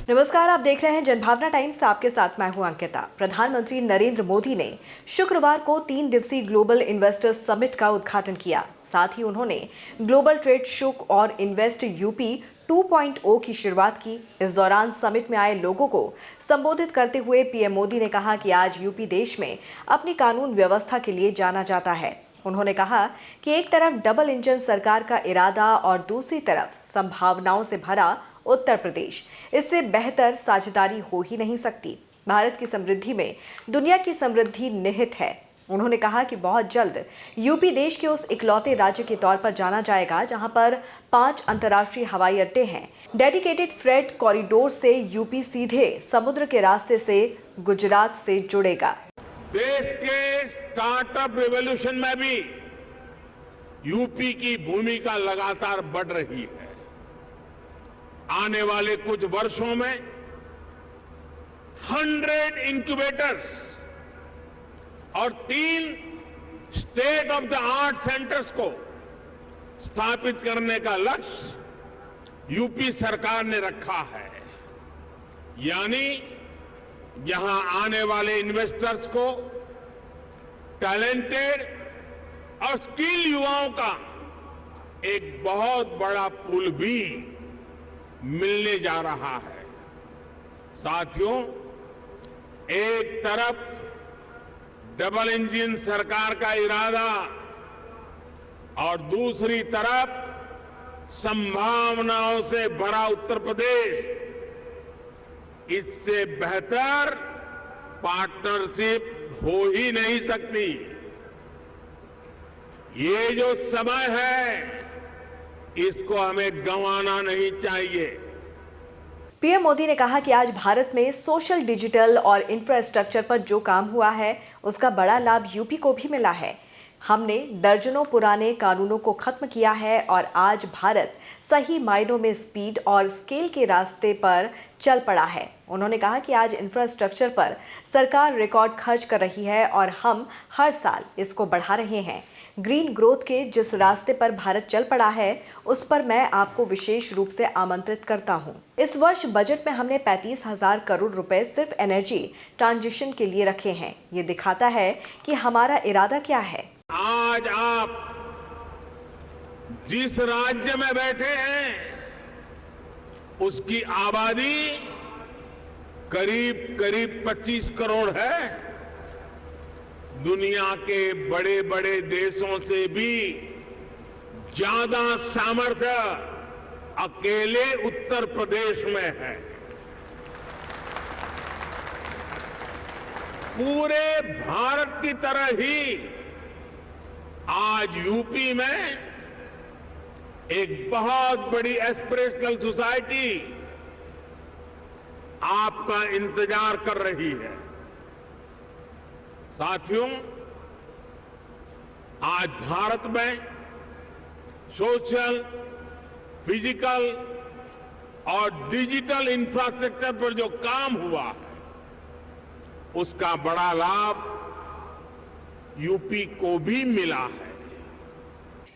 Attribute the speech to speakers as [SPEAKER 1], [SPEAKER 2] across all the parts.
[SPEAKER 1] नमस्कार, आप देख रहे हैं जनभावना टाइम्स। आपके साथ मैं हूं अंकिता। प्रधानमंत्री नरेंद्र मोदी ने शुक्रवार को 3 दिवसीय ग्लोबल इन्वेस्टर्स समिट का उद्घाटन किया। साथ ही उन्होंने ग्लोबल ट्रेड शो और इन्वेस्ट यूपी 2.0 की शुरुआत की। इस दौरान समिट में आए लोगों को संबोधित करते हुए पीएम मोदी ने कहा कि आज यूपी देश में अपनी कानून व्यवस्था के लिए जाना जाता है। उन्होंने कहा कि एक तरफ डबल इंजन सरकार का इरादा और दूसरी तरफ संभावनाओं से भरा उत्तर प्रदेश, इससे बेहतर साझेदारी हो ही नहीं सकती। भारत की समृद्धि में दुनिया की समृद्धि निहित है। उन्होंने कहा कि बहुत जल्द यूपी देश के उस इकलौते राज्य के तौर पर जाना जाएगा जहां पर 5 अंतर्राष्ट्रीय हवाई अड्डे हैं। डेडिकेटेड फ्रेट कॉरिडोर से यूपी सीधे समुद्र के रास्ते से गुजरात से जुड़ेगा।
[SPEAKER 2] देश के स्टार्टअप रिवॉल्यूशन में भी यूपी की भूमिका लगातार बढ़ रही है। आने वाले कुछ वर्षों में 100 इंक्यूबेटर्स और 3 state of the art centres को स्थापित करने का लक्ष्य यूपी सरकार ने रखा है। यानी यहां आने वाले इन्वेस्टर्स को टैलेंटेड और स्किल युवाओं का एक बहुत बड़ा पूल भी मिलने जा रहा है। साथियों, एक तरफ डबल इंजन सरकार का इरादा और दूसरी तरफ संभावनाओं से भरा उत्तर प्रदेश, इससे बेहतर पार्टनरशिप हो ही नहीं सकती। ये जो समय है, इसको हमें गंवाना नहीं चाहिए।
[SPEAKER 1] पीएम मोदी ने कहा कि आज भारत में सोशल, डिजिटल और इंफ्रास्ट्रक्चर पर जो काम हुआ है, उसका बड़ा लाभ यूपी को भी मिला है। हमने दर्जनों पुराने कानूनों को खत्म किया है और आज भारत सही मायनों में स्पीड और स्केल के रास्ते पर चल पड़ा है। उन्होंने कहा कि आज इंफ्रास्ट्रक्चर पर सरकार रिकॉर्ड खर्च कर रही है और हम हर साल इसको बढ़ा रहे हैं। ग्रीन ग्रोथ के जिस रास्ते पर भारत चल पड़ा है, उस पर मैं आपको विशेष रूप से आमंत्रित करता हूं। इस वर्ष बजट में हमने 35,000 करोड़ रुपए सिर्फ एनर्जी ट्रांजिशन के लिए रखे हैं। ये दिखाता है कि हमारा इरादा क्या है।
[SPEAKER 2] आज आप जिस राज्य में बैठे हैं, उसकी आबादी करीब 25 करोड़ है। दुनिया के बड़े बड़े देशों से भी ज्यादा सामर्थ्य अकेले उत्तर प्रदेश में है। पूरे भारत की तरह ही आज यूपी में एक बहुत बड़ी एस्पिरेशनल सोसाइटी आपका इंतजार कर रही है। साथियों, आज भारत में सोशल, फिजिकल और डिजिटल इंफ्रास्ट्रक्चर पर जो काम हुआ है, उसका बड़ा लाभ यूपी को भी मिला है।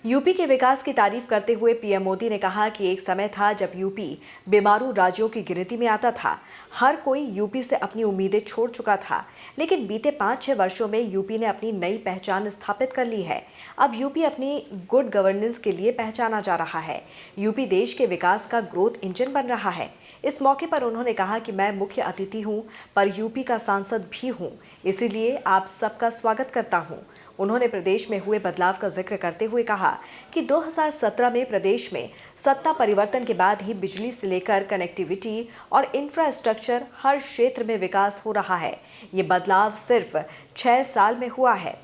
[SPEAKER 1] यूपी के विकास की तारीफ करते हुए पीएम मोदी ने कहा कि एक समय था जब यूपी बीमारू राज्यों की गिनती में आता था। हर कोई यूपी से अपनी उम्मीदें छोड़ चुका था, लेकिन बीते 5-6 वर्षों में यूपी ने अपनी नई पहचान स्थापित कर ली है। अब यूपी अपनी गुड गवर्नेंस के लिए पहचाना जा रहा है। यूपी देश के विकास का ग्रोथ इंजन बन रहा है। इस मौके पर उन्होंने कहा कि मैं मुख्य अतिथि हूँ, पर यूपी का सांसद भी हूँ, इसीलिए आप सबका स्वागत करता हूँ। उन्होंने प्रदेश में हुए बदलाव का जिक्र करते हुए कहा कि 2017 में प्रदेश में सत्ता परिवर्तन के बाद ही बिजली से लेकर कनेक्टिविटी और इंफ्रास्ट्रक्चर हर क्षेत्र में विकास हो रहा है। ये बदलाव सिर्फ 6 साल में हुआ है।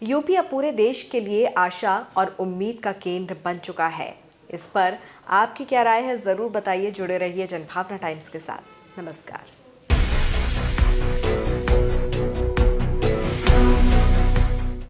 [SPEAKER 1] यूपी अब पूरे देश के लिए आशा और उम्मीद का केंद्र बन चुका है। इस पर आपकी क्या राय है, जरूर बताइए। जुड़े रहिए जनभावना टाइम्स के साथ। नमस्कार।